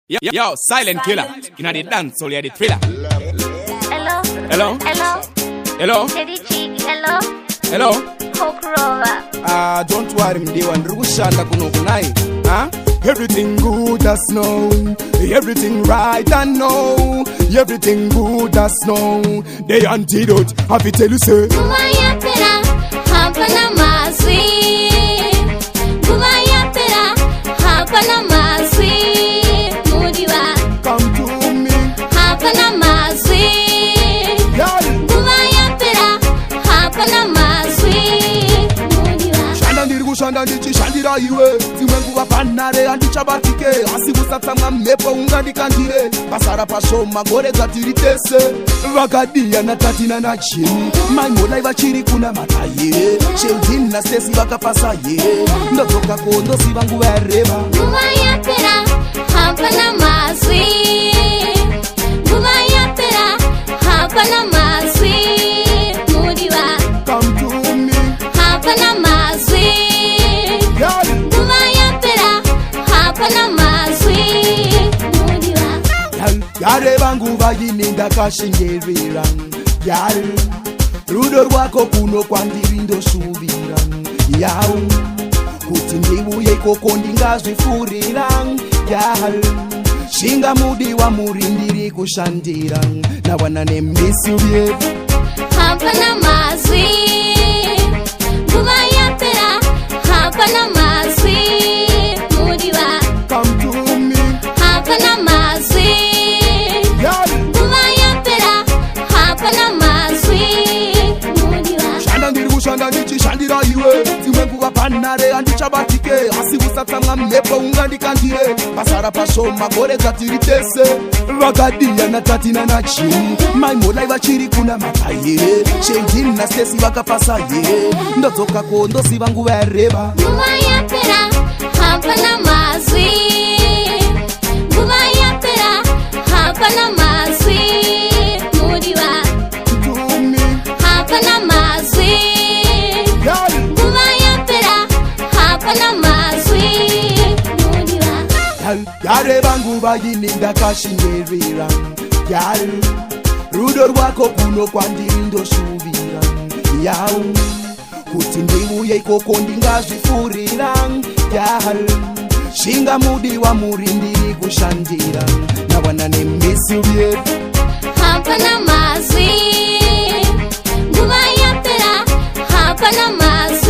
Yo, silent killer. You know the dance, so you the thriller. Hello. Hello. Hello. Hello. Eddie Cheek. Hello. Hello. Hokurova. Don't worry, mdewa nrugushanda kuno kunai. Everything good as snow. Everything right and know. Everything good as snow. The antidote, have to tell you say. Kumaya pera, hapana mazwi. Kumaya pera, hapana mazwi. Mudiwa, come to me. Hapana mazwi. Kumaya pera, hapana mazwi. Mudiwa. Shanda ndirigu shanda ndichi shandira iwe. Zimwengu wapanare andichabatike. Asibusatsa mmepo ungandikandire. Basara pasho magore zatiritese. Vagadia na tatina na chini. Maimola ivachiri kuna mataye. Sheldin na stesi vakapasa ye. Ndotoka kondo si vangu vereva. Kumaya pera, hapana mazwi. Kumaya pera, hapana mazwi. Mudiwa, Come to me. hapana mazwi. Kumaya pera, hapana mazwi. Mudiwa, Yare vangu vayininda kashingerera. Yare rudo rwako kuno kwandiri ndosuvira. Yau kuti ndiuye ikoko ndingazvifurira. Yare shinga mudi wa murindiri kushandira. Nawana nemisi uye. hapana mazwi. Kumaya pera, hapana mazwi. Mudiwa, Come to me. hapana mazwi. Yare Kumaya pera, hapana mazwi. Mudiwa, shanda ndiri kushanda ndichishandira iwe. Zimwengu vapanare andichabatike. Asibusatsa mmepo ungandikandire. Basara pasho magore zatiritese. Vagadia na tatina na chini. Maimola ivachiri kuna mataye. Sheldin na stesi vakapasa ye. Ndotoka kondo si vangu vereva. kumaya pera, hapana mazwi. Kumaya pera, hapana mazwi. Mudiwa, To me. hapana mazwi. Yare Kumaya pera, hapana mazwi. Mudiwa, Yare vangu vayininda kashingerera. Yare rudo rwako kuno kwandiri ndosuvira. Yau kuti ndiuye ikoko ndingazvifurira. Yare shinga mudi wa murindiri kushandira. Nawana nemisi uye. hapana mazwi. Kumaya pera, hapana mazwi.